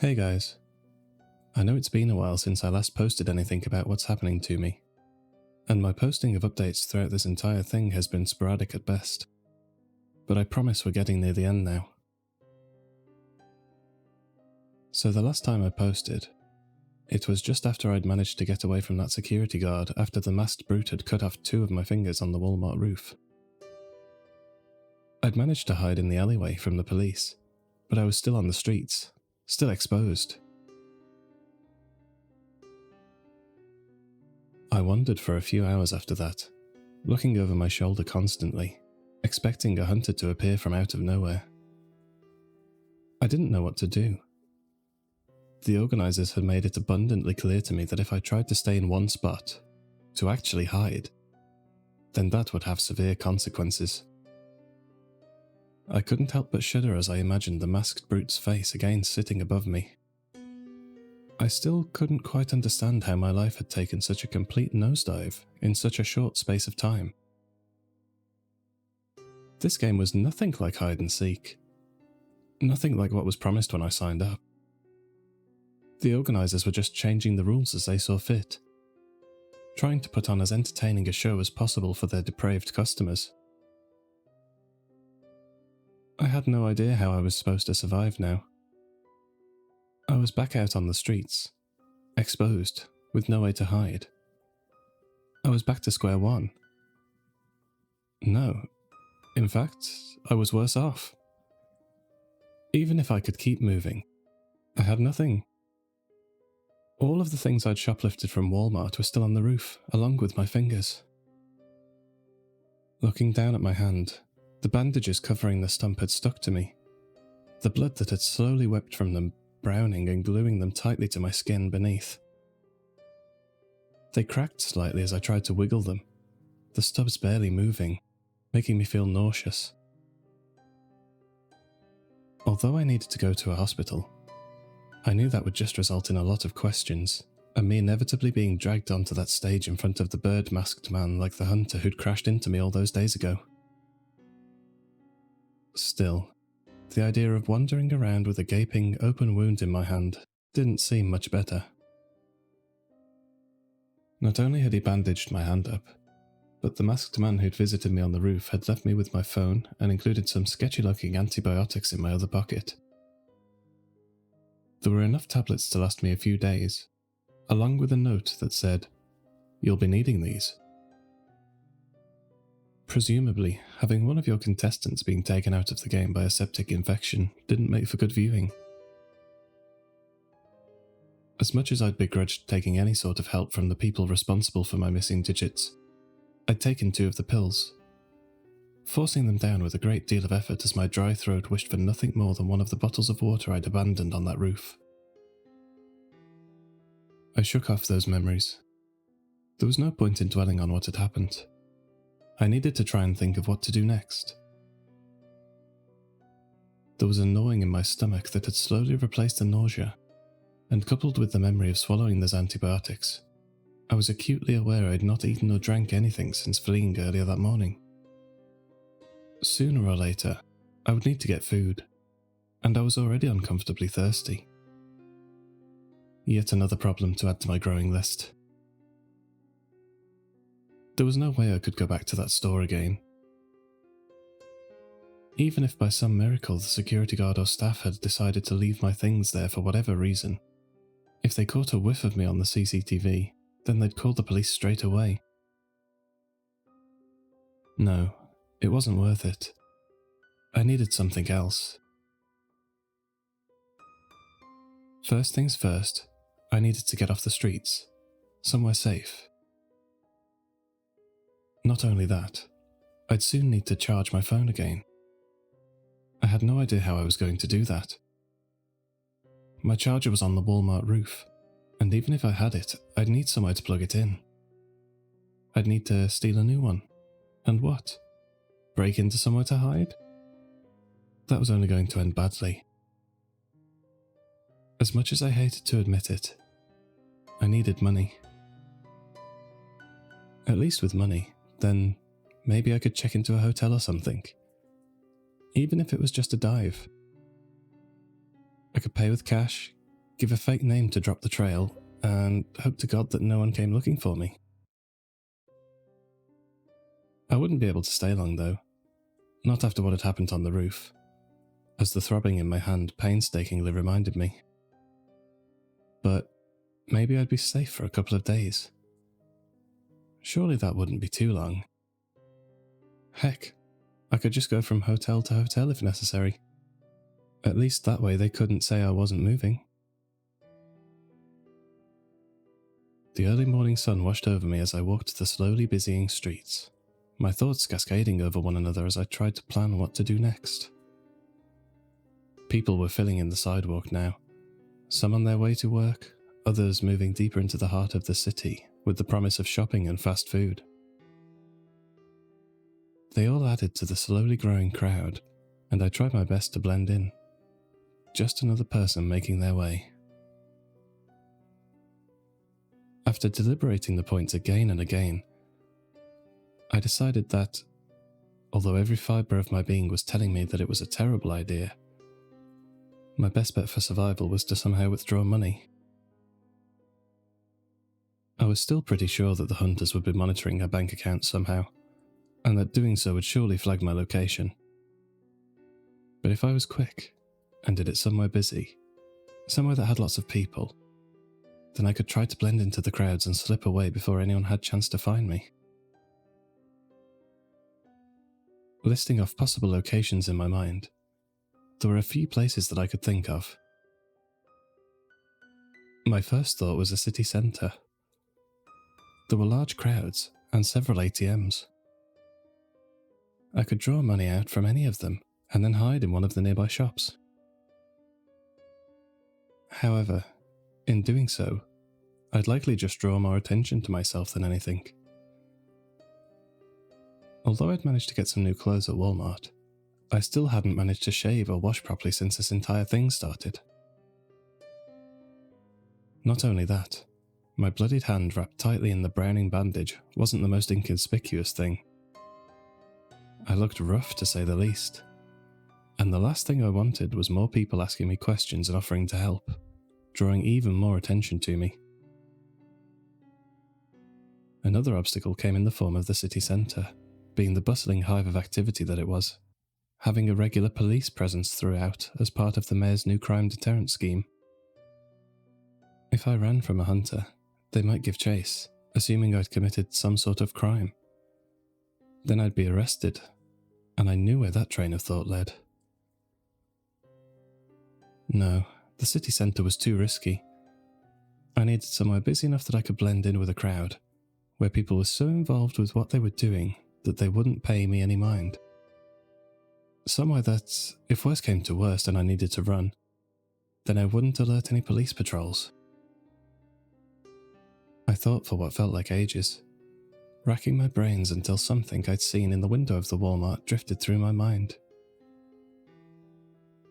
Hey guys, I know it's been a while since I last posted anything about what's happening to me, and my posting of updates throughout this entire thing has been sporadic at best, but I promise we're getting near the end now. So the last time I posted, it was just after I'd managed to get away from that security guard after the masked brute had cut off 2 of my fingers on the Walmart roof. I'd managed to hide in the alleyway from the police, but I was still on the streets, still exposed. I wandered for a few hours after that, looking over my shoulder constantly, expecting a hunter to appear from out of nowhere. I didn't know what to do. The organisers had made it abundantly clear to me that if I tried to stay in one spot, to actually hide, then that would have severe consequences. I couldn't help but shudder as I imagined the masked brute's face again sitting above me. I still couldn't quite understand how my life had taken such a complete nosedive in such a short space of time. This game was nothing like hide and seek. Nothing like what was promised when I signed up. The organisers were just changing the rules as they saw fit, trying to put on as entertaining a show as possible for their depraved customers. I had no idea how I was supposed to survive now. I was back out on the streets, exposed, with no way to hide. I was back to square one. No, in fact, I was worse off. Even if I could keep moving, I had nothing. All of the things I'd shoplifted from Walmart were still on the roof, along with my fingers. Looking down at my hand, the bandages covering the stump had stuck to me. The blood that had slowly wept from them, browning and gluing them tightly to my skin beneath. They cracked slightly as I tried to wiggle them, the stubs barely moving, making me feel nauseous. Although I needed to go to a hospital, I knew that would just result in a lot of questions, and me inevitably being dragged onto that stage in front of the bird-masked man like the hunter who'd crashed into me all those days ago. Still, the idea of wandering around with a gaping, open wound in my hand didn't seem much better. Not only had he bandaged my hand up, but the masked man who'd visited me on the roof had left me with my phone and included some sketchy-looking antibiotics in my other pocket. There were enough tablets to last me a few days, along with a note that said, "You'll be needing these." Presumably, having one of your contestants being taken out of the game by a septic infection didn't make for good viewing. As much as I'd begrudged taking any sort of help from the people responsible for my missing digits, I'd taken 2 of the pills, forcing them down with a great deal of effort as my dry throat wished for nothing more than one of the bottles of water I'd abandoned on that roof. I shook off those memories. There was no point in dwelling on what had happened. I needed to try and think of what to do next. There was a gnawing in my stomach that had slowly replaced the nausea, and coupled with the memory of swallowing those antibiotics, I was acutely aware I'd not eaten or drank anything since fleeing earlier that morning. Sooner or later, I would need to get food, and I was already uncomfortably thirsty. Yet another problem to add to my growing list. There was no way I could go back to that store again. Even if by some miracle the security guard or staff had decided to leave my things there for whatever reason, if they caught a whiff of me on the CCTV, then they'd call the police straight away. No, it wasn't worth it. I needed something else. First things first, I needed to get off the streets, somewhere safe. Not only that, I'd soon need to charge my phone again. I had no idea how I was going to do that. My charger was on the Walmart roof, and even if I had it, I'd need somewhere to plug it in. I'd need to steal a new one. And what? Break into somewhere to hide? That was only going to end badly. As much as I hated to admit it, I needed money. At least with money, then maybe I could check into a hotel or something. Even if it was just a dive. I could pay with cash, give a fake name to drop the trail, and hope to God that no one came looking for me. I wouldn't be able to stay long though, not after what had happened on the roof, as the throbbing in my hand painstakingly reminded me. But maybe I'd be safe for a couple of days. Surely that wouldn't be too long. Heck, I could just go from hotel to hotel if necessary. At least that way they couldn't say I wasn't moving. The early morning sun washed over me as I walked the slowly busying streets, my thoughts cascading over one another as I tried to plan what to do next. People were filling in the sidewalk now, some on their way to work, others moving deeper into the heart of the city with the promise of shopping and fast food. They all added to the slowly growing crowd, and I tried my best to blend in. Just another person making their way. After deliberating the points again and again, I decided that, although every fibre of my being was telling me that it was a terrible idea, my best bet for survival was to somehow withdraw money. I was still pretty sure that the hunters would be monitoring her bank account somehow, and that doing so would surely flag my location. But if I was quick, and did it somewhere busy, somewhere that had lots of people, then I could try to blend into the crowds and slip away before anyone had chance to find me. Listing off possible locations in my mind, there were a few places that I could think of. My first thought was a city centre. There were large crowds and several ATMs. I could draw money out from any of them and then hide in one of the nearby shops. However, in doing so, I'd likely just draw more attention to myself than anything. Although I'd managed to get some new clothes at Walmart, I still hadn't managed to shave or wash properly since this entire thing started. Not only that, my bloodied hand wrapped tightly in the browning bandage wasn't the most inconspicuous thing. I looked rough to say the least, and the last thing I wanted was more people asking me questions and offering to help, drawing even more attention to me. Another obstacle came in the form of the city centre, being the bustling hive of activity that it was, having a regular police presence throughout as part of the mayor's new crime deterrent scheme. If I ran from a hunter, they might give chase, assuming I'd committed some sort of crime. Then I'd be arrested, and I knew where that train of thought led. No, the city centre was too risky. I needed somewhere busy enough that I could blend in with a crowd, where people were so involved with what they were doing that they wouldn't pay me any mind. Somewhere that, if worse came to worst and I needed to run, then I wouldn't alert any police patrols. I thought for what felt like ages, racking my brains until something I'd seen in the window of the Walmart drifted through my mind.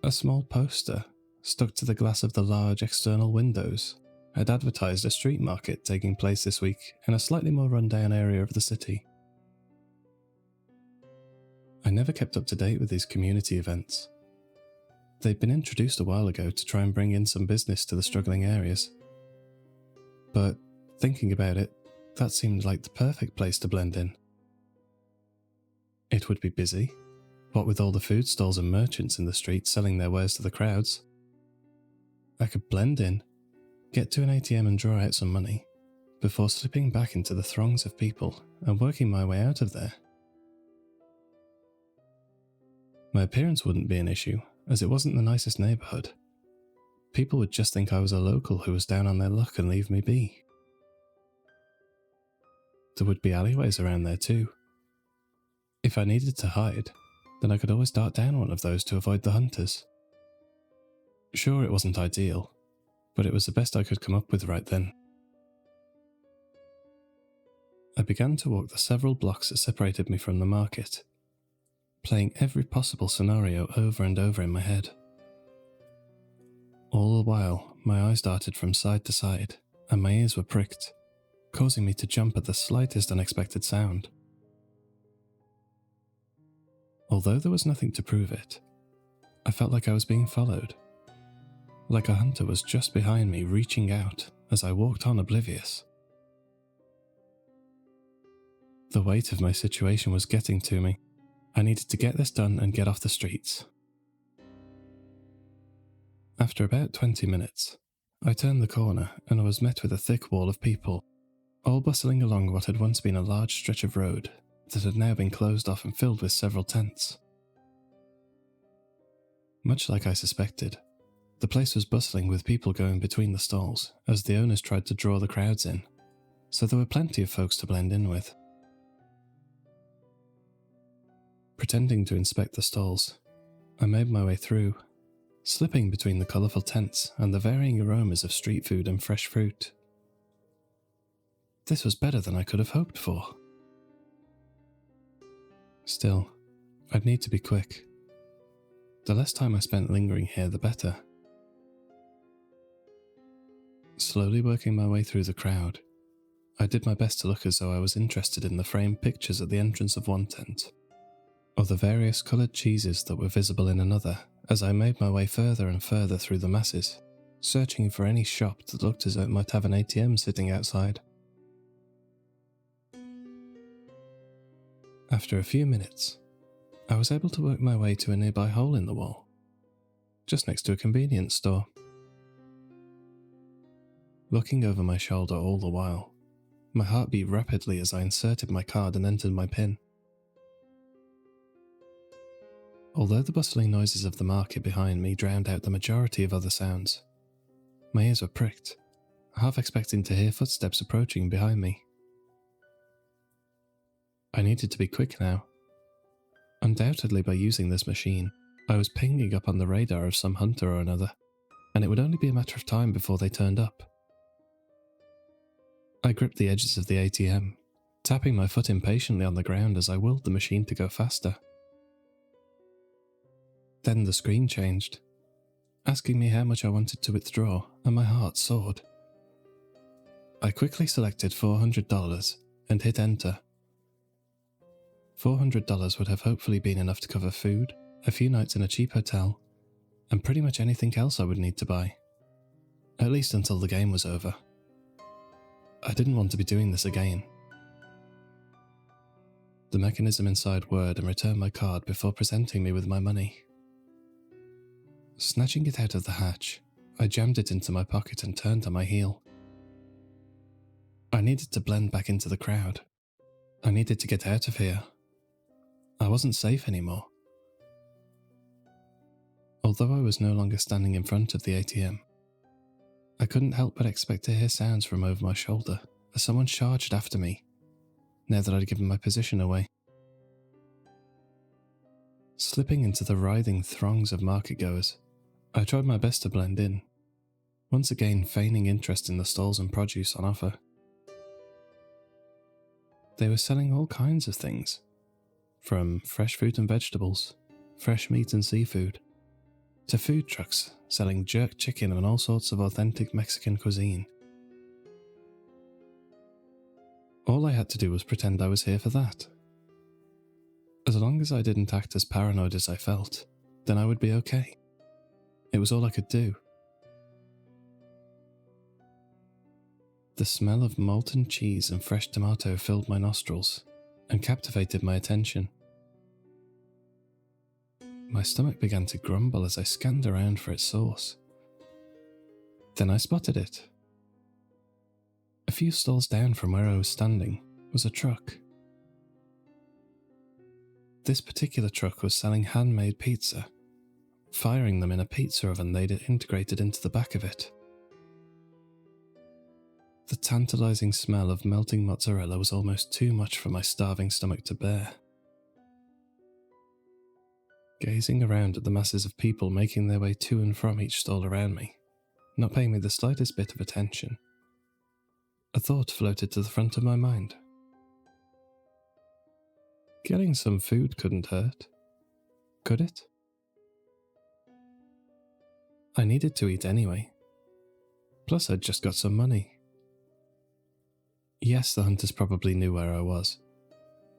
A small poster, stuck to the glass of the large external windows, had advertised a street market taking place this week in a slightly more run-down area of the city. I never kept up to date with these community events. They'd been introduced a while ago to try and bring in some business to the struggling areas. But thinking about it, that seemed like the perfect place to blend in. It would be busy, what with all the food stalls and merchants in the street selling their wares to the crowds. I could blend in, get to an ATM and draw out some money, before slipping back into the throngs of people and working my way out of there. My appearance wouldn't be an issue, as it wasn't the nicest neighbourhood. People would just think I was a local who was down on their luck and leave me be. There would be alleyways around there too. If I needed to hide, then I could always dart down one of those to avoid the hunters. Sure, it wasn't ideal, but it was the best I could come up with right then. I began to walk the several blocks that separated me from the market, playing every possible scenario over and over in my head. All the while, my eyes darted from side to side, and my ears were pricked, causing me to jump at the slightest unexpected sound. Although there was nothing to prove it, I felt like I was being followed. like a hunter was just behind me, reaching out as I walked on oblivious. The weight of my situation was getting to me. I needed to get this done and get off the streets. After about 20 minutes, I turned the corner and I was met with a thick wall of people, all bustling along what had once been a large stretch of road that had now been closed off and filled with several tents. Much like I suspected, the place was bustling with people going between the stalls as the owners tried to draw the crowds in, so there were plenty of folks to blend in with. Pretending to inspect the stalls, I made my way through, slipping between the colourful tents and the varying aromas of street food and fresh fruit. This was better than I could have hoped for. Still, I'd need to be quick. The less time I spent lingering here, the better. Slowly working my way through the crowd, I did my best to look as though I was interested in the framed pictures at the entrance of one tent, or the various coloured cheeses that were visible in another, as I made my way further and further through the masses, searching for any shop that looked as though it might have an ATM sitting outside. After a few minutes, I was able to work my way to a nearby hole in the wall, just next to a convenience store. Looking over my shoulder all the while, my heart beat rapidly as I inserted my card and entered my PIN. Although the bustling noises of the market behind me drowned out the majority of other sounds, my ears were pricked, half expecting to hear footsteps approaching behind me. I needed to be quick now. Undoubtedly, by using this machine, I was pinging up on the radar of some hunter or another, and it would only be a matter of time before they turned up. I gripped the edges of the ATM, tapping my foot impatiently on the ground as I willed the machine to go faster. Then the screen changed, asking me how much I wanted to withdraw, and my heart soared. I quickly selected $400 and hit enter. $400 would have hopefully been enough to cover food, a few nights in a cheap hotel, and pretty much anything else I would need to buy. At least until the game was over. I didn't want to be doing this again. The mechanism inside whirred and returned my card before presenting me with my money. Snatching it out of the hatch, I jammed it into my pocket and turned on my heel. I needed to blend back into the crowd. I needed to get out of here. I wasn't safe anymore. Although I was no longer standing in front of the ATM, I couldn't help but expect to hear sounds from over my shoulder as someone charged after me, now that I'd given my position away. Slipping into the writhing throngs of market-goers, I tried my best to blend in, once again feigning interest in the stalls and produce on offer. They were selling all kinds of things, from fresh fruit and vegetables, fresh meat and seafood, to food trucks selling jerk chicken and all sorts of authentic Mexican cuisine. All I had to do was pretend I was here for that. As long as I didn't act as paranoid as I felt, then I would be okay. It was all I could do. The smell of molten cheese and fresh tomato filled my nostrils and captivated my attention. My stomach began to grumble as I scanned around for its source. Then I spotted it. A few stalls down from where I was standing was a truck. This particular truck was selling handmade pizza, firing them in a pizza oven they'd integrated into the back of it. The tantalizing smell of melting mozzarella was almost too much for my starving stomach to bear. Gazing around at the masses of people making their way to and from each stall around me, not paying me the slightest bit of attention, a thought floated to the front of my mind. Getting some food couldn't hurt, could it? I needed to eat anyway. Plus I'd just got some money. Yes, the hunters probably knew where I was,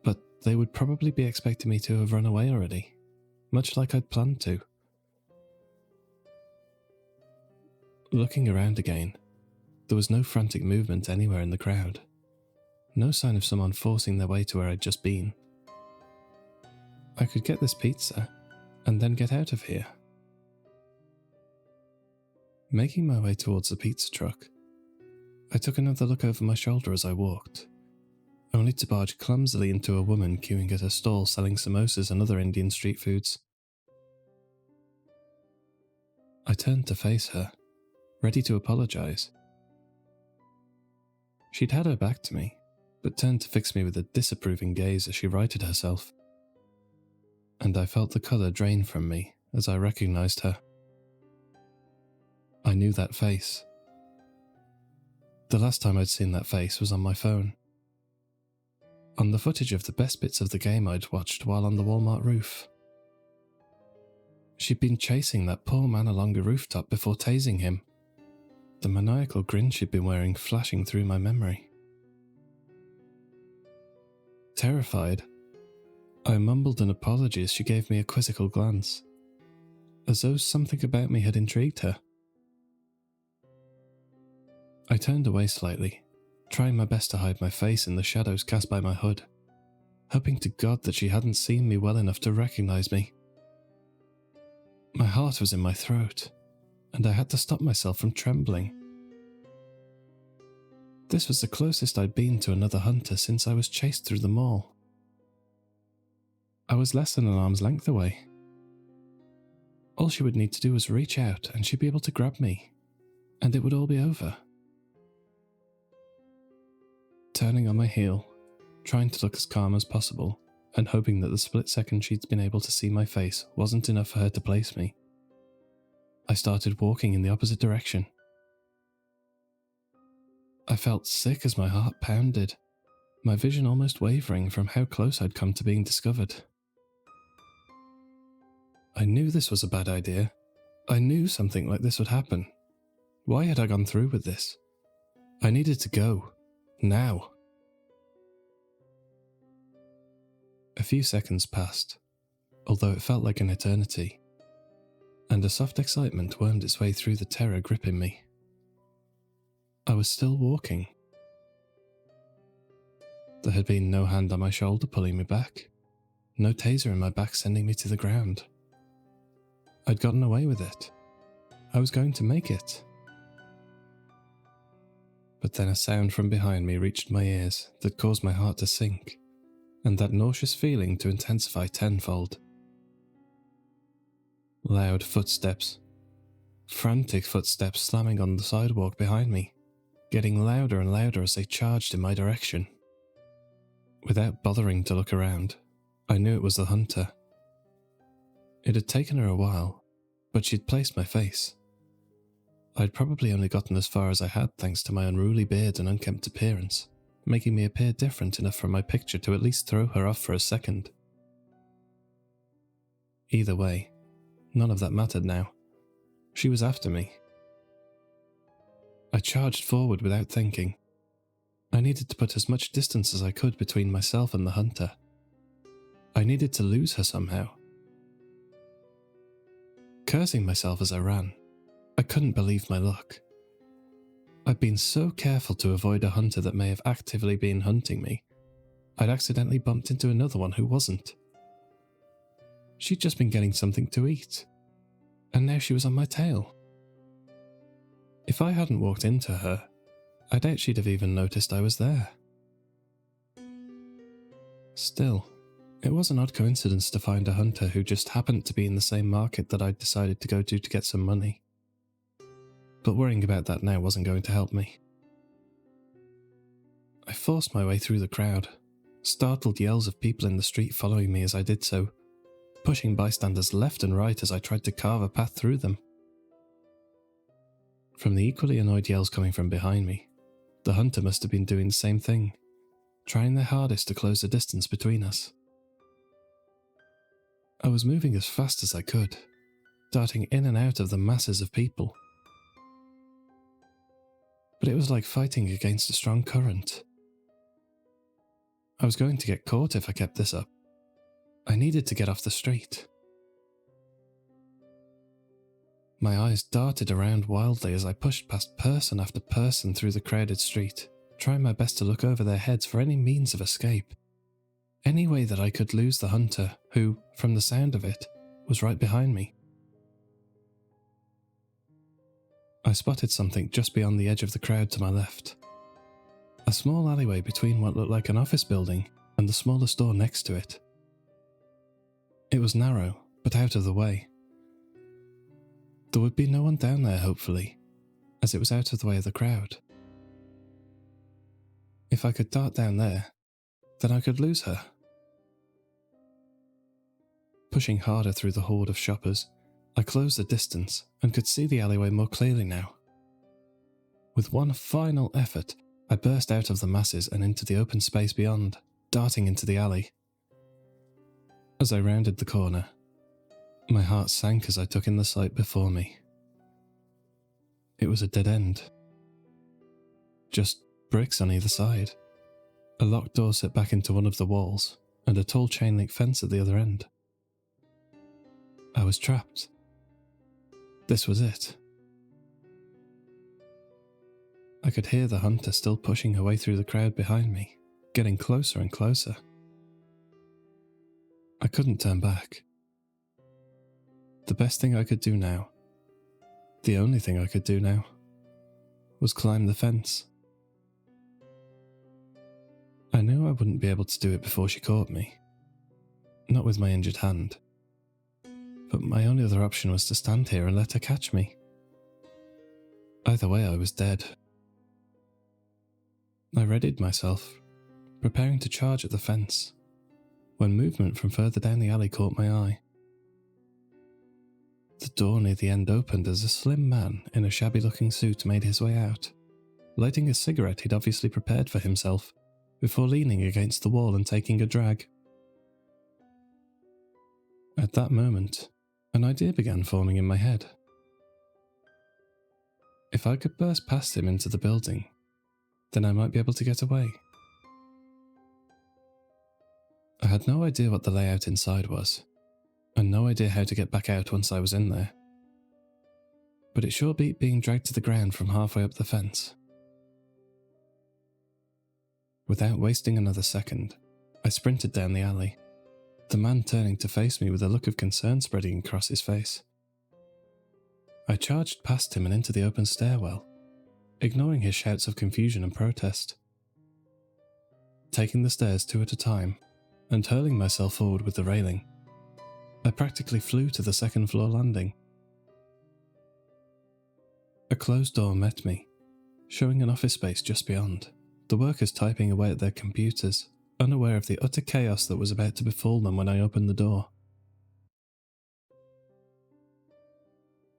but they would probably be expecting me to have run away already, much like I'd planned to. Looking around again, there was no frantic movement anywhere in the crowd. No sign of someone forcing their way to where I'd just been. I could get this pizza and then get out of here. Making my way towards the pizza truck, I took another look over my shoulder as I walked, only to barge clumsily into a woman queuing at a stall selling samosas and other Indian street foods. I turned to face her, ready to apologize. She'd had her back to me, but turned to fix me with a disapproving gaze as she righted herself. And I felt the colour drain from me as I recognized her. I knew that face. The last time I'd seen that face was on my phone. On the footage of the best bits of the game I'd watched while on the Walmart roof. She'd been chasing that poor man along a rooftop before tasing him, the maniacal grin she'd been wearing flashing through my memory. Terrified, I mumbled an apology as she gave me a quizzical glance, as though something about me had intrigued her. I turned away slightly, trying my best to hide my face in the shadows cast by my hood, hoping to God that she hadn't seen me well enough to recognize me. My heart was in my throat, and I had to stop myself from trembling. This was the closest I'd been to another hunter since I was chased through the mall. I was less than an arm's length away. All she would need to do was reach out and she'd be able to grab me, and it would all be over. Turning on my heel, trying to look as calm as possible, and hoping that the split second she'd been able to see my face wasn't enough for her to place me, I started walking in the opposite direction. I felt sick as my heart pounded, my vision almost wavering from how close I'd come to being discovered. I knew this was a bad idea. I knew something like this would happen. Why had I gone through with this? I needed to go. Now. A few seconds passed, although it felt like an eternity, and a soft excitement wormed its way through the terror gripping me. I was still walking. There had been no hand on my shoulder pulling me back, no taser in my back sending me to the ground. I'd gotten away with it. I was going to make it. But then a sound from behind me reached my ears that caused my heart to sink, and that nauseous feeling to intensify tenfold. Loud footsteps. Frantic footsteps slamming on the sidewalk behind me, getting louder and louder as they charged in my direction. Without bothering to look around, I knew it was the hunter. It had taken her a while, but she'd placed my face. I'd probably only gotten as far as I had thanks to my unruly beard and unkempt appearance, making me appear different enough from my picture to at least throw her off for a second. Either way, none of that mattered now. She was after me. I charged forward without thinking. I needed to put as much distance as I could between myself and the hunter. I needed to lose her somehow. Cursing myself as I ran, I couldn't believe my luck. I'd been so careful to avoid a hunter that may have actively been hunting me, I'd accidentally bumped into another one who wasn't. She'd just been getting something to eat, and now she was on my tail. If I hadn't walked into her, I doubt she'd have even noticed I was there. Still, it was an odd coincidence to find a hunter who just happened to be in the same market that I'd decided to go to get some money. But worrying about that now wasn't going to help me. I forced my way through the crowd, startled yells of people in the street following me as I did so, pushing bystanders left and right as I tried to carve a path through them. From the equally annoyed yells coming from behind me, the hunter must have been doing the same thing, trying their hardest to close the distance between us. I was moving as fast as I could, darting in and out of the masses of people. But it was like fighting against a strong current. I was going to get caught if I kept this up. I needed to get off the street. My eyes darted around wildly as I pushed past person after person through the crowded street, trying my best to look over their heads for any means of escape. Any way that I could lose the hunter, who, from the sound of it, was right behind me. I spotted something just beyond the edge of the crowd to my left. A small alleyway between what looked like an office building and the smallest door next to it. It was narrow, but out of the way. There would be no one down there, hopefully, as it was out of the way of the crowd. If I could dart down there, then I could lose her. Pushing harder through the horde of shoppers, I closed the distance and could see the alleyway more clearly now. With one final effort, I burst out of the masses and into the open space beyond, darting into the alley. As I rounded the corner, my heart sank as I took in the sight before me. It was a dead end. Just bricks on either side, a locked door set back into one of the walls, and a tall chain-link fence at the other end. I was trapped. This was it. I could hear the hunter still pushing her way through the crowd behind me, getting closer and closer. I couldn't turn back. The best thing I could do now, the only thing I could do now, was climb the fence. I knew I wouldn't be able to do it before she caught me. Not with my injured hand. But my only other option was to stand here and let her catch me. Either way, I was dead. I readied myself, preparing to charge at the fence, when movement from further down the alley caught my eye. The door near the end opened as a slim man in a shabby-looking suit made his way out, lighting a cigarette he'd obviously prepared for himself, before leaning against the wall and taking a drag. At that moment, an idea began forming in my head. If I could burst past him into the building, then I might be able to get away. I had no idea what the layout inside was, and no idea how to get back out once I was in there. But it sure beat being dragged to the ground from halfway up the fence. Without wasting another second, I sprinted down the alley, the man turning to face me with a look of concern spreading across his face. I charged past him and into the open stairwell, ignoring his shouts of confusion and protest. Taking the stairs two at a time, and hurling myself forward with the railing, I practically flew to the second-floor landing. A closed door met me, showing an office space just beyond, the workers typing away at their computers, unaware of the utter chaos that was about to befall them when I opened the door.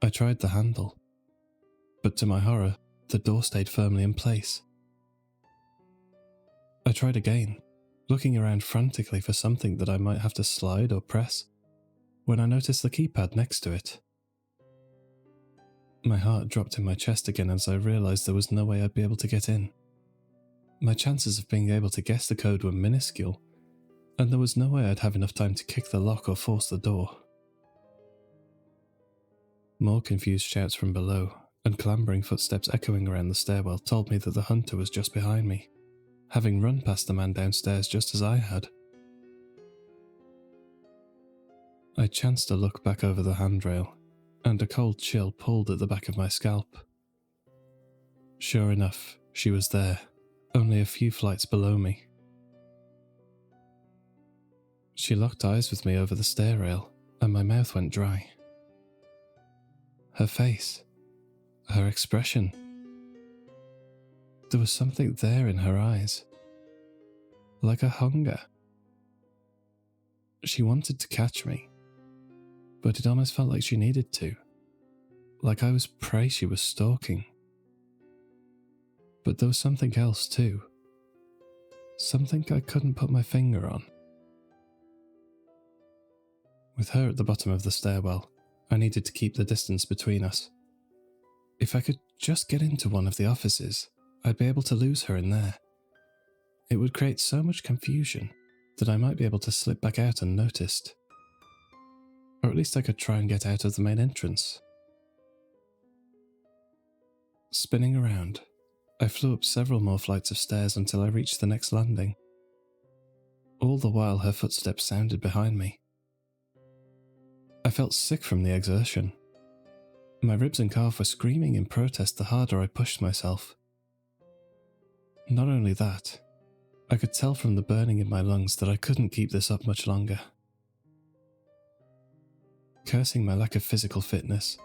I tried the handle, but to my horror, the door stayed firmly in place. I tried again, looking around frantically for something that I might have to slide or press, when I noticed the keypad next to it. My heart dropped in my chest again as I realised there was no way I'd be able to get in. My chances of being able to guess the code were minuscule, and there was no way I'd have enough time to kick the lock or force the door. More confused shouts from below, and clambering footsteps echoing around the stairwell told me that the hunter was just behind me, having run past the man downstairs just as I had. I chanced to look back over the handrail, and a cold chill pulled at the back of my scalp. Sure enough, she was there, only a few flights below me. She locked eyes with me over the stair rail, and my mouth went dry. Her face, her expression. There was something there in her eyes, like a hunger. She wanted to catch me, but it almost felt like she needed to, like I was prey she was stalking. But there was something else too, something I couldn't put my finger on. With her at the bottom of the stairwell, I needed to keep the distance between us. If I could just get into one of the offices, I'd be able to lose her in there. It would create so much confusion that I might be able to slip back out unnoticed. Or at least I could try and get out of the main entrance. Spinning around, I flew up several more flights of stairs until I reached the next landing. All the while her footsteps sounded behind me. I felt sick from the exertion. My ribs and calf were screaming in protest the harder I pushed myself. Not only that, I could tell from the burning in my lungs that I couldn't keep this up much longer. Cursing my lack of physical fitness,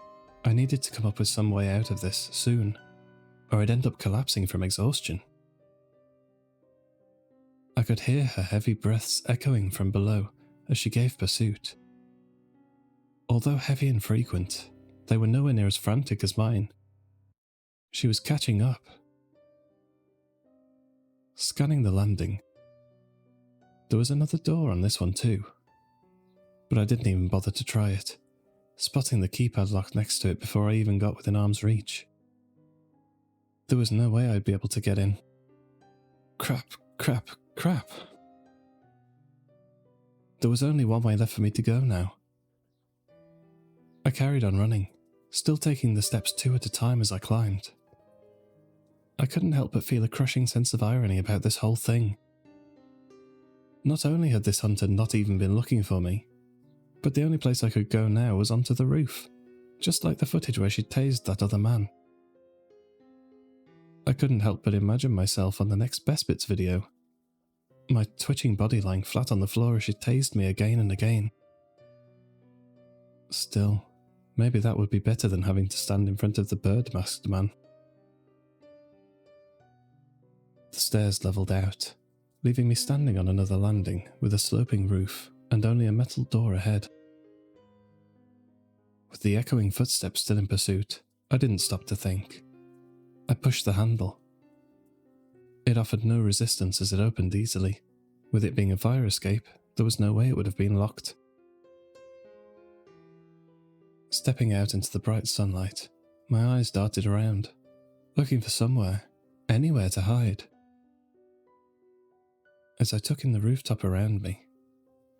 I needed to come up with some way out of this soon, or I'd end up collapsing from exhaustion. I could hear her heavy breaths echoing from below as she gave pursuit. Although heavy and frequent, they were nowhere near as frantic as mine. She was catching up. Scanning the landing. There was another door on this one too, but I didn't even bother to try it, spotting the keypad lock next to it before I even got within arm's reach. There was no way I'd be able to get in. Crap. There was only one way left for me to go now. I carried on running, still taking the steps 2 at a time as I climbed. I couldn't help but feel a crushing sense of irony about this whole thing. Not only had this hunter not even been looking for me, but the only place I could go now was onto the roof, just like the footage where she tased that other man. I couldn't help but imagine myself on the next Best Bits video, my twitching body lying flat on the floor as she tased me again and again. Still, maybe that would be better than having to stand in front of the bird-masked man. The stairs levelled out, leaving me standing on another landing with a sloping roof and only a metal door ahead. With the echoing footsteps still in pursuit, I didn't stop to think. I pushed the handle. It offered no resistance as it opened easily. With it being a fire escape, there was no way it would have been locked. Stepping out into the bright sunlight, my eyes darted around, looking for somewhere, anywhere to hide. As I took in the rooftop around me,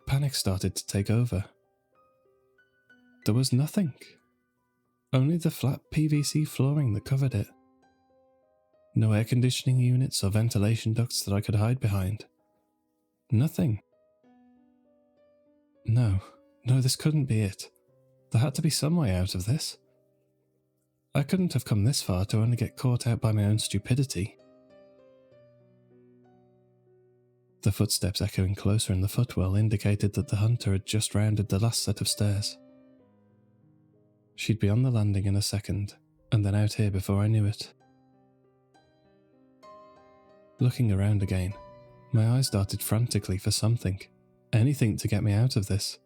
panic started to take over. There was nothing. Only the flat PVC flooring that covered it. No air conditioning units or ventilation ducts that I could hide behind. Nothing. No, this couldn't be it. There had to be some way out of this. I couldn't have come this far to only get caught out by my own stupidity. The footsteps echoing closer in the footwell indicated that the hunter had just rounded the last set of stairs. She'd be on the landing in a second, and then out here before I knew it. Looking around again, my eyes darted frantically for something, anything to get me out of this.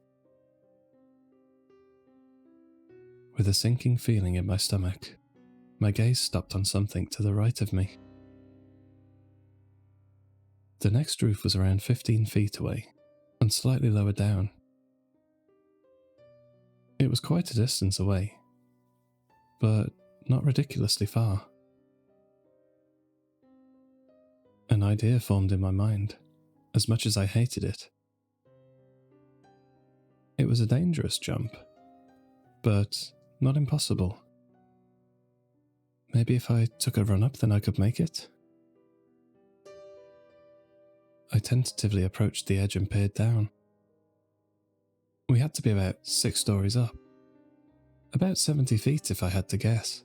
With a sinking feeling in my stomach, my gaze stopped on something to the right of me. The next roof was around 15 feet away, and slightly lower down. It was quite a distance away, but not ridiculously far. An idea formed in my mind, as much as I hated it. It was a dangerous jump, but not impossible. Maybe if I took a run up, then I could make it? I tentatively approached the edge and peered down. We had to be about 6 stories up. About 70 feet if I had to guess.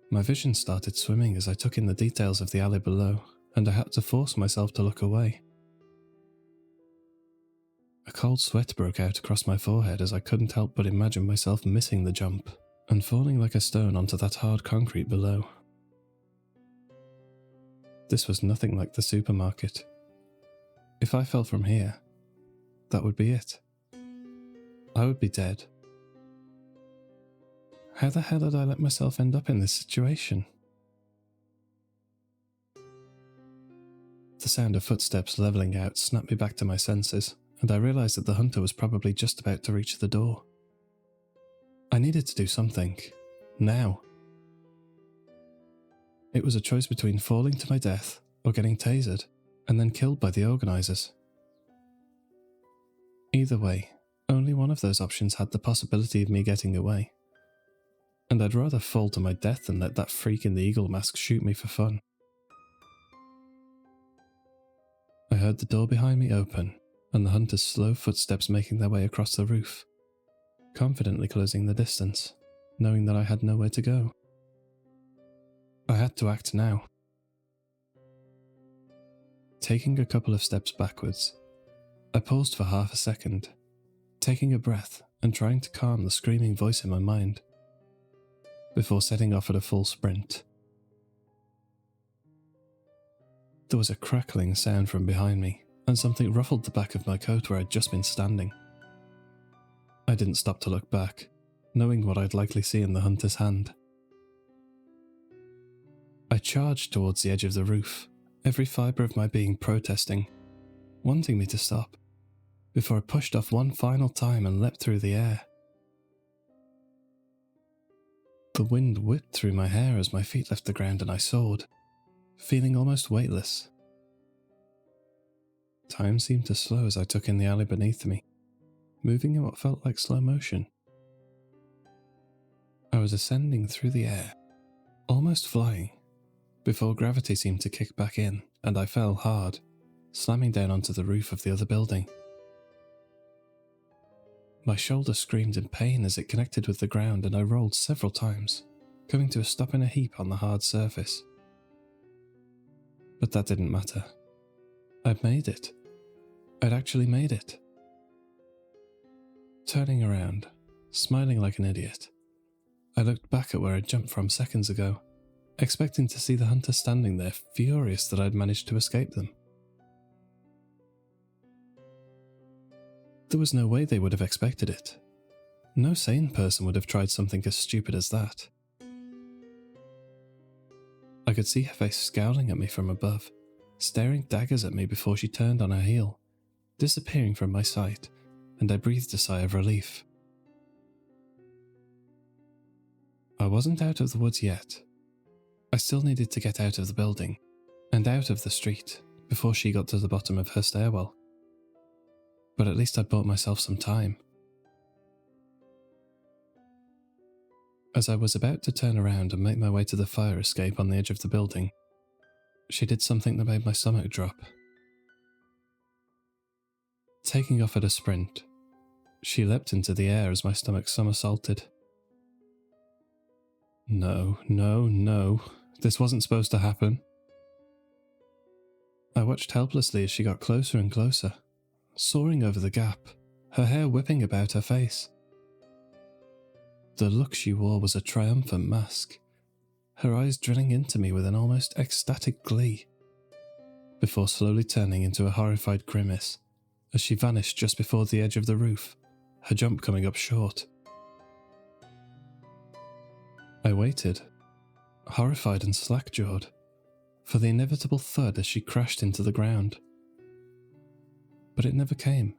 My vision started swimming as I took in the details of the alley below, and I had to force myself to look away. A cold sweat broke out across my forehead as I couldn't help but imagine myself missing the jump and falling like a stone onto that hard concrete below. This was nothing like the supermarket. If I fell from here, that would be it. I would be dead. How the hell did I let myself end up in this situation? The sound of footsteps levelling out snapped me back to my senses, and I realised that the hunter was probably just about to reach the door. I needed to do something. Now. It was a choice between falling to my death or getting tasered and then killed by the organisers. Either way, only one of those options had the possibility of me getting away. and I'd rather fall to my death than let that freak in the eagle mask shoot me for fun. I heard the door behind me open, and the hunter's slow footsteps making their way across the roof, confidently closing the distance, knowing that I had nowhere to go. I had to act now. Taking a couple of steps backwards, I paused for half a second, taking a breath and trying to calm the screaming voice in my mind, before setting off at a full sprint. There was a crackling sound from behind me, and something ruffled the back of my coat where I'd just been standing. I didn't stop to look back, knowing what I'd likely see in the hunter's hand. I charged towards the edge of the roof, every fibre of my being protesting, wanting me to stop, before I pushed off one final time and leapt through the air. The wind whipped through my hair as my feet left the ground and I soared, feeling almost weightless. Time seemed to slow as I took in the alley beneath me, moving in what felt like slow motion. I was ascending through the air, almost flying, before gravity seemed to kick back in and I fell hard, slamming down onto the roof of the other building. My shoulder screamed in pain as it connected with the ground and I rolled several times, coming to a stop in a heap on the hard surface. But that didn't matter. I'd made it. I'd actually made it. Turning around, smiling like an idiot, I looked back at where I'd jumped from seconds ago, expecting to see the hunter standing there, furious that I'd managed to escape them. There was no way they would have expected it. No sane person would have tried something as stupid as that. I could see her face scowling at me from above, staring daggers at me before she turned on her heel, disappearing from my sight, and I breathed a sigh of relief. I wasn't out of the woods yet. I still needed to get out of the building, and out of the street, before she got to the bottom of her stairwell. But at least I'd bought myself some time. As I was about to turn around and make my way to the fire escape on the edge of the building, she did something that made my stomach drop. Taking off at a sprint, she leapt into the air as my stomach somersaulted. No, no, no, this wasn't supposed to happen. I watched helplessly as she got closer and closer, soaring over the gap, her hair whipping about her face. The look she wore was a triumphant mask, her eyes drilling into me with an almost ecstatic glee, before slowly turning into a horrified grimace as she vanished just before the edge of the roof, her jump coming up short. I waited, horrified and slack-jawed, for the inevitable thud as she crashed into the ground. But it never came.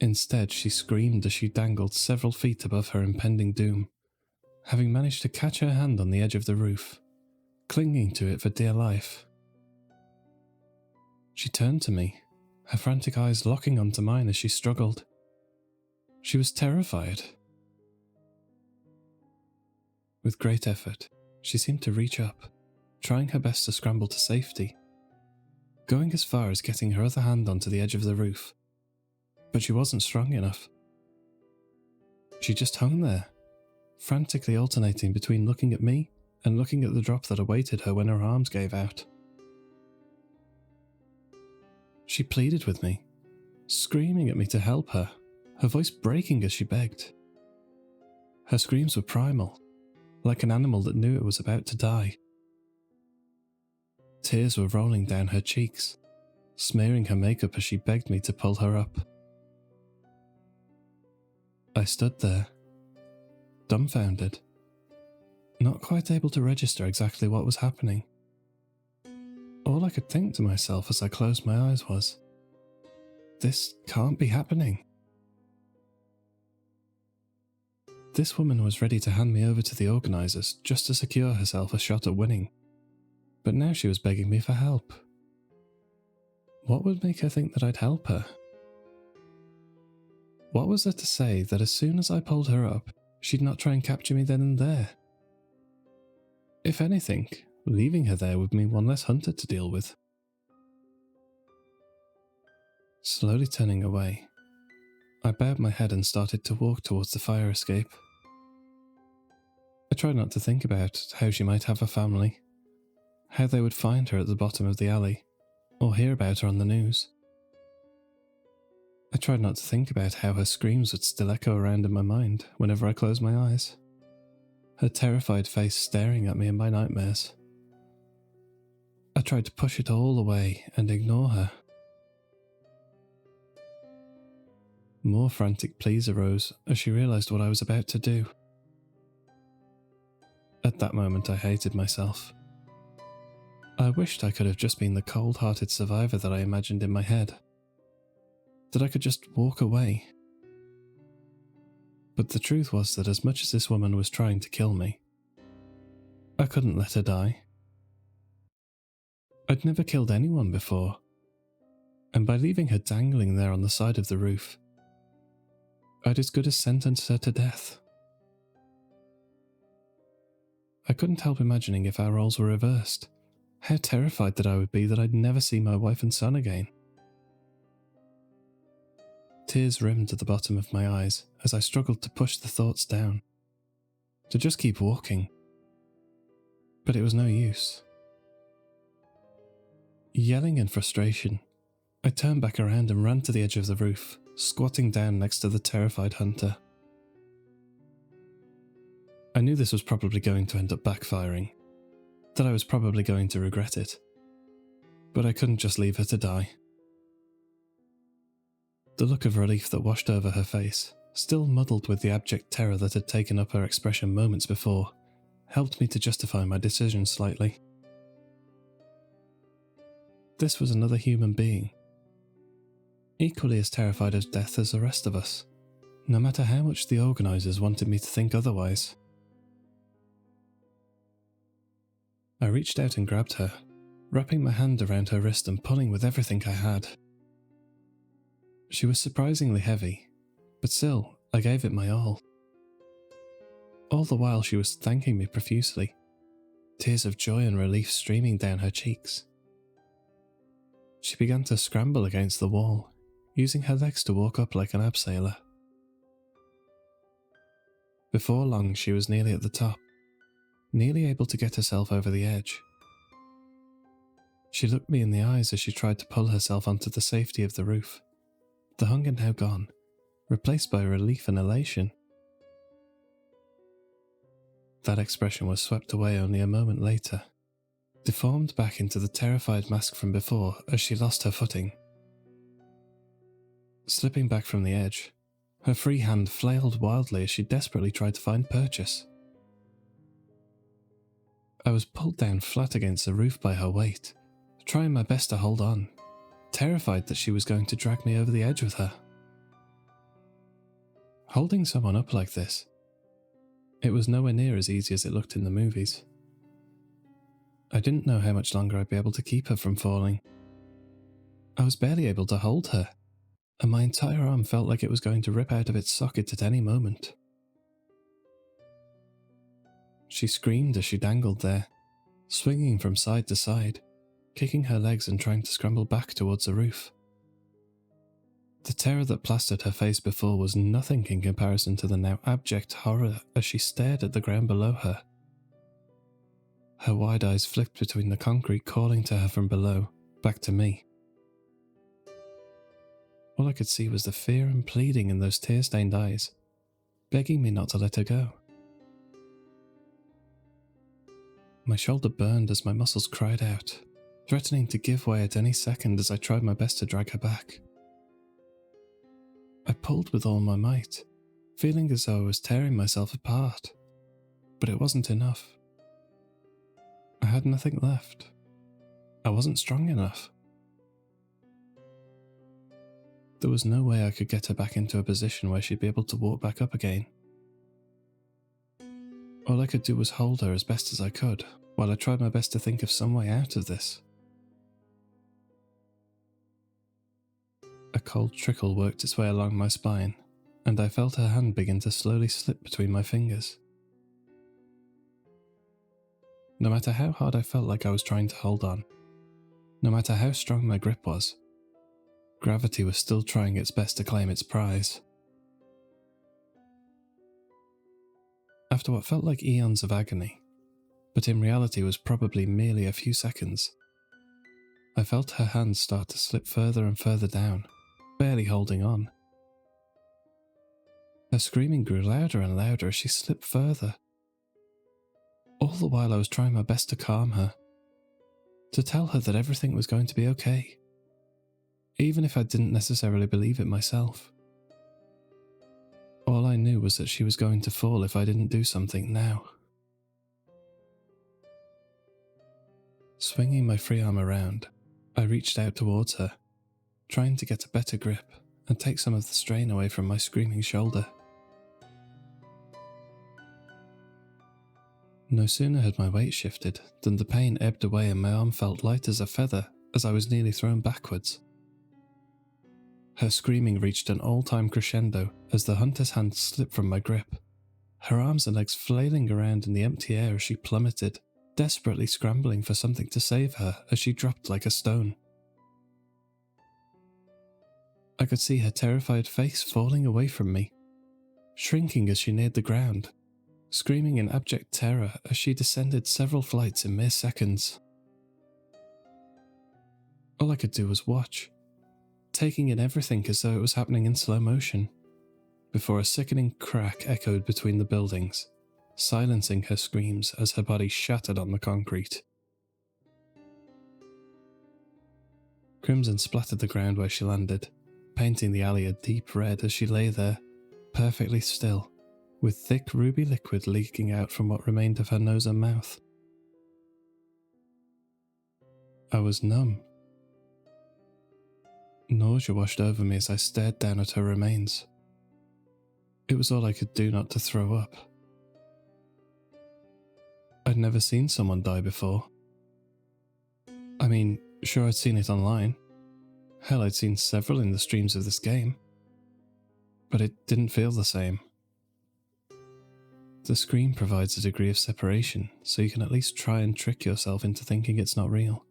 Instead, she screamed as she dangled several feet above her impending doom, having managed to catch her hand on the edge of the roof, clinging to it for dear life. She turned to me, her frantic eyes locking onto mine as she struggled. She was terrified. With great effort, she seemed to reach up, trying her best to scramble to safety, going as far as getting her other hand onto the edge of the roof. But she wasn't strong enough. She just hung there, frantically alternating between looking at me and looking at the drop that awaited her when her arms gave out. She pleaded with me, screaming at me to help her, her voice breaking as she begged. Her screams were primal, like an animal that knew it was about to die. Tears were rolling down her cheeks, smearing her makeup as she begged me to pull her up. I stood there, dumbfounded, not quite able to register exactly what was happening. All I could think to myself as I closed my eyes was, this can't be happening. This woman was ready to hand me over to the organisers just to secure herself a shot at winning, but now she was begging me for help. What would make her think that I'd help her? What was there to say that as soon as I pulled her up, she'd not try and capture me then and there. If anything, leaving her there would mean one less hunter to deal with. Slowly turning away, I bowed my head and started to walk towards the fire escape. I tried not to think about how she might have a family, how they would find her at the bottom of the alley, or hear about her on the news. I tried not to think about how her screams would still echo around in my mind whenever I closed my eyes, her terrified face staring at me in my nightmares. I tried to push it all away and ignore her. More frantic pleas arose as she realised what I was about to do. At that moment I hated myself. I wished I could have just been the cold-hearted survivor that I imagined in my head. That I could just walk away. But the truth was that as much as this woman was trying to kill me, I couldn't let her die. I'd never killed anyone before, and by leaving her dangling there on the side of the roof, I'd as good as sentenced her to death. I couldn't help imagining if our roles were reversed, how terrified that I would be that I'd never see my wife and son again. Tears rimmed to the bottom of my eyes as I struggled to push the thoughts down, to just keep walking. But it was no use. Yelling in frustration, I turned back around and ran to the edge of the roof, squatting down next to the terrified hunter. I knew this was probably going to end up backfiring, that I was probably going to regret it, but I couldn't just leave her to die. The look of relief that washed over her face, still muddled with the abject terror that had taken up her expression moments before, helped me to justify my decision slightly. This was another human being, equally as terrified of death as the rest of us, no matter how much the organisers wanted me to think otherwise. I reached out and grabbed her, wrapping my hand around her wrist and pulling with everything I had. She was surprisingly heavy, but still, I gave it my all. All the while she was thanking me profusely, tears of joy and relief streaming down her cheeks. She began to scramble against the wall, using her legs to walk up like an abseiler. Before long she was nearly at the top, nearly able to get herself over the edge. She looked me in the eyes as she tried to pull herself onto the safety of the roof, the hunger now gone, replaced by relief and elation. That expression was swept away only a moment later, deformed back into the terrified mask from before as she lost her footing. Slipping back from the edge, her free hand flailed wildly as she desperately tried to find purchase. I was pulled down flat against the roof by her weight, trying my best to hold on, terrified that she was going to drag me over the edge with her. Holding someone up like this, it was nowhere near as easy as it looked in the movies. I didn't know how much longer I'd be able to keep her from falling. I was barely able to hold her, and my entire arm felt like it was going to rip out of its socket at any moment. She screamed as she dangled there, swinging from side to side, kicking her legs and trying to scramble back towards the roof. The terror that plastered her face before was nothing in comparison to the now abject horror as she stared at the ground below her. Her wide eyes flicked between the concrete calling to her from below, back to me. All I could see was the fear and pleading in those tear-stained eyes, begging me not to let her go. My shoulder burned as my muscles cried out, threatening to give way at any second as I tried my best to drag her back. I pulled with all my might, feeling as though I was tearing myself apart, but it wasn't enough. I had nothing left. I wasn't strong enough. There was no way I could get her back into a position where she'd be able to walk back up again. All I could do was hold her as best as I could, while I tried my best to think of some way out of this. A cold trickle worked its way along my spine, and I felt her hand begin to slowly slip between my fingers. No matter how hard I felt like I was trying to hold on, no matter how strong my grip was, gravity was still trying its best to claim its prize. After what felt like eons of agony, but in reality was probably merely a few seconds, I felt her hand start to slip further and further down, barely holding on. Her screaming grew louder and louder as she slipped further. All the while I was trying my best to calm her, to tell her that everything was going to be okay, even if I didn't necessarily believe it myself. All I knew was that she was going to fall if I didn't do something now. Swinging my free arm around, I reached out towards her, trying to get a better grip and take some of the strain away from my screaming shoulder. No sooner had my weight shifted than the pain ebbed away and my arm felt light as a feather as I was nearly thrown backwards. Her screaming reached an all-time crescendo as the hunter's hand slipped from my grip, her arms and legs flailing around in the empty air as she plummeted, desperately scrambling for something to save her as she dropped like a stone. I could see her terrified face falling away from me, shrinking as she neared the ground, screaming in abject terror as she descended several flights in mere seconds. All I could do was watch, taking in everything as though it was happening in slow motion, before a sickening crack echoed between the buildings, silencing her screams as her body shattered on the concrete. Crimson splattered the ground where she landed, painting the alley a deep red as she lay there, perfectly still, with thick ruby liquid leaking out from what remained of her nose and mouth. I was numb. Nausea washed over me as I stared down at her remains. It was all I could do not to throw up. I'd never seen someone die before. I mean, sure, I'd seen it online. Hell, I'd seen several in the streams of this game. But it didn't feel the same. The screen provides a degree of separation, so you can at least try and trick yourself into thinking it's not real,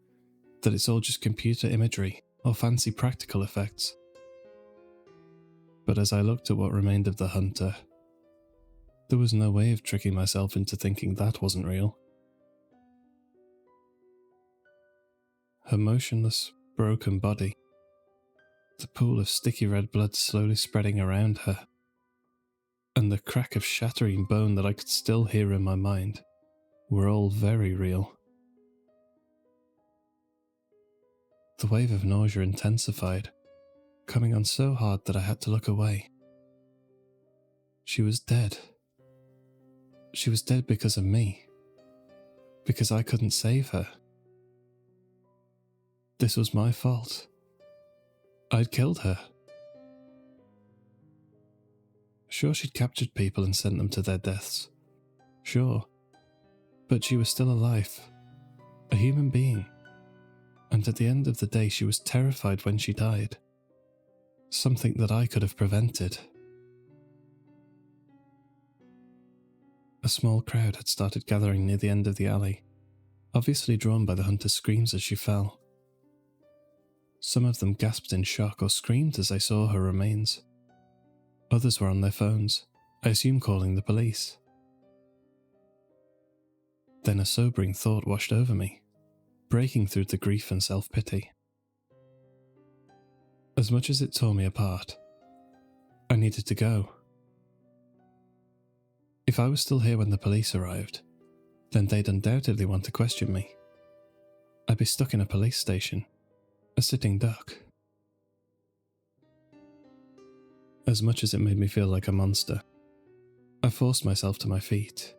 that it's all just computer imagery or fancy practical effects. But as I looked at what remained of the hunter, there was no way of tricking myself into thinking that wasn't real. Her motionless, broken body, the pool of sticky red blood slowly spreading around her, and the crack of shattering bone that I could still hear in my mind, were all very real. The wave of nausea intensified, coming on so hard that I had to look away. She was dead. She was dead because of me. Because I couldn't save her. This was my fault. I'd killed her. Sure, she'd captured people and sent them to their deaths. Sure. But she was still alive. A human being. And at the end of the day, she was terrified when she died. Something that I could have prevented. A small crowd had started gathering near the end of the alley, obviously drawn by the hunter's screams as she fell. Some of them gasped in shock or screamed as they saw her remains. Others were on their phones, I assume calling the police. Then a sobering thought washed over me, breaking through the grief and self-pity. As much as it tore me apart, I needed to go. If I was still here when the police arrived, then they'd undoubtedly want to question me. I'd be stuck in a police station, a sitting duck. As much as it made me feel like a monster, I forced myself to my feet,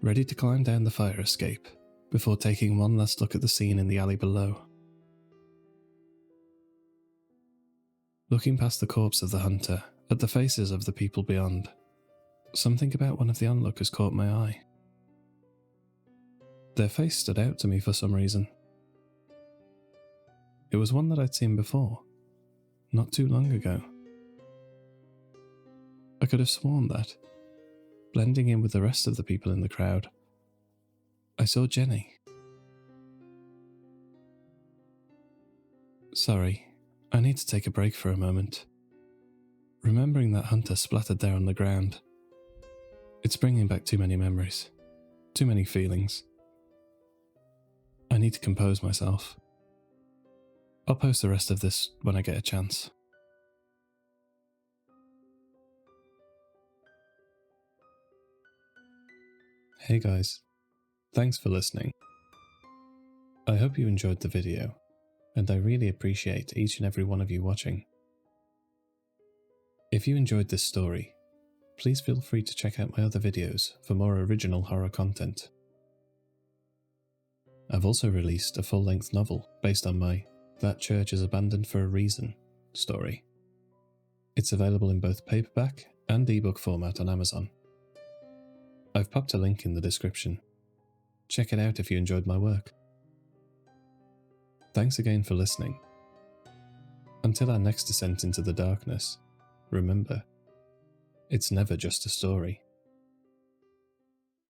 ready to climb down the fire escape before taking one last look at the scene in the alley below. Looking past the corpse of the hunter at the faces of the people beyond, something about one of the onlookers caught my eye. Their face stood out to me for some reason. It was one that I'd seen before, not too long ago. I could have sworn that, blending in with the rest of the people in the crowd, I saw Jenny. Sorry, I need to take a break for a moment. Remembering that hunter splattered there on the ground, it's bringing back too many memories, too many feelings. I need to compose myself. I'll post the rest of this when I get a chance. Hey guys, thanks for listening. I hope you enjoyed the video, and I really appreciate each and every one of you watching. If you enjoyed this story, please feel free to check out my other videos for more original horror content. I've also released a full-length novel based on my That Church is Abandoned for a Reason story. It's available in both paperback and ebook format on Amazon. I've popped a link in the description. Check it out if you enjoyed my work. Thanks again for listening. Until our next descent into the darkness, remember, it's never just a story.